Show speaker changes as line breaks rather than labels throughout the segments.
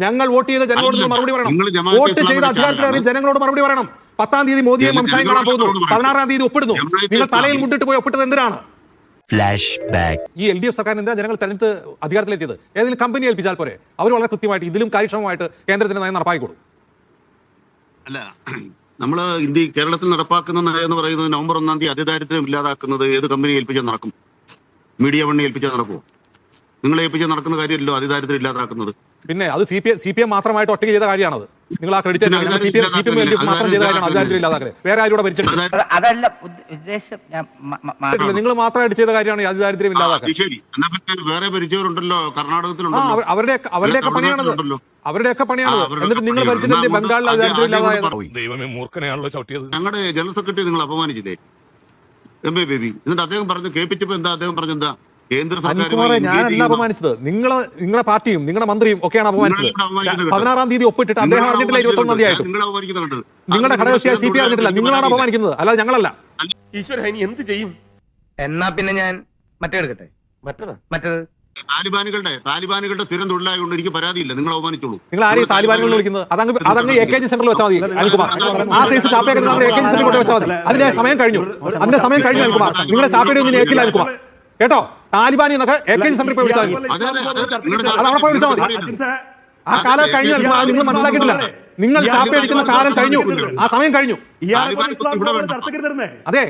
ഞങ്ങൾ വോട്ട് ചെയ്ത ജനങ്ങളോട് മറുപടി പറയണം. വോട്ട് ചെയ്ത അധികാരത്തിലേറി ജനങ്ങളോട് മറുപടി പറയണം. 10-ാം തീയതി മോദിയെ മംഷായും കാണാൻ പോകുന്നു, 16-ാം തീയതി ഒപ്പിടുന്നു. നിങ്ങൾ തലയിൽ മുട്ടിട്ട് പോയി ഒപ്പിട്ടത് എന്തിനാണ്? ഈ LDF സർക്കാരിന് എന്തിനാ ജനങ്ങൾ തെരഞ്ഞെടുത്ത് അധികാരത്തിലെത്തിയത്? ഏതെങ്കിലും കമ്പനി ഏൽപ്പിച്ചാൽ പോരെ? അവർ വളരെ കൃത്യമായിട്ട് ഇതിലും കാര്യക്ഷമമായിട്ട് കേന്ദ്രത്തിന്റെ നയം നടപ്പാക്കിക്കൊടുക്കും.
അല്ല, നമ്മൾ കേരളത്തിൽ നടപ്പാക്കുന്ന നയം എന്ന് പറയുന്നത് നവംബർ 1-ാം തീയതി അതിദാരിദ്ര്യം ഇല്ലാതാക്കുന്നത് ഏത് കമ്പനി ഏൽപ്പിച്ചാൽ നടക്കും? മീഡിയ വണ്ണി ഏൽപ്പിച്ചാൽ നടക്കുമോ? നിങ്ങളെ ഏൽപ്പിച്ചാൽ നടക്കുന്ന കാര്യമല്ലോ അതിദാരിദ്ര്യം ഇല്ലാതാക്കുന്നത്.
പിന്നെ അത് CPM മാത്രമായിട്ട് ഒറ്റയ്ക്ക് ചെയ്ത കാര്യമാണത്. നിങ്ങൾ ആ ക്രെഡിറ്റ് CPM മാത്രം ചെയ്ത കാര്യമാണ് അതിദാരിദ്ര്യം ഇല്ലാതാക്കല്. വേറെ ആരും ഭരിച്ചിട്ടില്ല. നിങ്ങൾ മാത്രമായിട്ട് ചെയ്ത കാര്യമാണ് അതിദാരിദ്ര്യം ഇല്ലാതാക്കൽ.
ശരി, എന്നാ പിന്നെ വേറെ പരിചയമുണ്ടല്ലോ, കർണാടകത്തിലുണ്ടല്ലോ.
അവരുടെയൊക്കെ പണിയാണത്. എന്നിട്ട് നിങ്ങൾ ഭരിച്ചിട്ട് ബംഗാളിൽ അതിദാരിദ്ര്യം ഇല്ലാതായത്.
ഞങ്ങളുടെ ജനറൽ സെക്രട്ടറി നിങ്ങൾ അപമാനിച്ചില്ലേ, MA ബേബി? എന്നിട്ട് അദ്ദേഹം പറഞ്ഞു കേൾപ്പിച്ചപ്പോ എന്താ അദ്ദേഹം പറഞ്ഞെന്താ?
അനിൽകുമാറെ, ഞാനല്ല അപമാനിച്ചത്. നിങ്ങളുടെ പാർട്ടിയും നിങ്ങളുടെ മന്ത്രിയും ഒക്കെയാണ് അപമാനിച്ചത്. 16-ാം തീയതി ഒപ്പിട്ടിട്ട് അദ്ദേഹം അറിഞ്ഞിട്ടില്ല 21-ാം തീയതി ആയിട്ടും. നിങ്ങളുടെ ഘടകകക്ഷിയായ CPI അറിഞ്ഞിട്ടില്ല. നിങ്ങളാണ് അപമാനിക്കുന്നത്, അല്ലാതെ ഞങ്ങളല്ല.
ഈശ്വര, ഇനി എന്ത് ചെയ്യും? എന്നാ പിന്നെ ഞാൻ മറ്റേത്
താലിബാനുകളുടെ സ്ഥിരം തൊഴിലായതുകൊണ്ട് എനിക്ക് പരാതിയില്ല. നിങ്ങൾ അവമാനിച്ചോളൂ.
നിങ്ങൾ ആരെയും താലിബാനുകൾ വിളിക്കുന്നത്? അതങ്ങ് AKG സെന്ററിൽ വെച്ചാൽ മതി അനിൽകുമാർ. ആ സൈസ് ചാപ്പയൊക്കെ നിങ്ങൾ AKG സെന്ററിൽ കൊണ്ട് വെച്ചാൽ മതി. അതിന്റെ സമയം കഴിഞ്ഞു അനിൽകുമാർ. നിങ്ങളുടെ ചാപ്പയുടെ ഒന്നും ഏക്കില്ല അനിൽകുമാർ, കേട്ടോ? താലിബാനി എന്നൊക്കെ AKG സെന്ററിൽ പോയി വിളിച്ചാൽ മതി. അതവിടെ പോയി വിളിച്ചാൽ മതി. ആ കാലം കഴിഞ്ഞു അനിൽകുമാർ. നിങ്ങൾ മനസ്സിലാക്കിയിട്ടില്ല. നിങ്ങൾ ചാപ്പയടിക്കുന്ന കാലം കഴിഞ്ഞു, ആ സമയം കഴിഞ്ഞു. അതെ,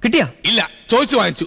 കിട്ടിയാ? ഇല്ല, ചോദിച്ചു വാങ്ങിച്ചു.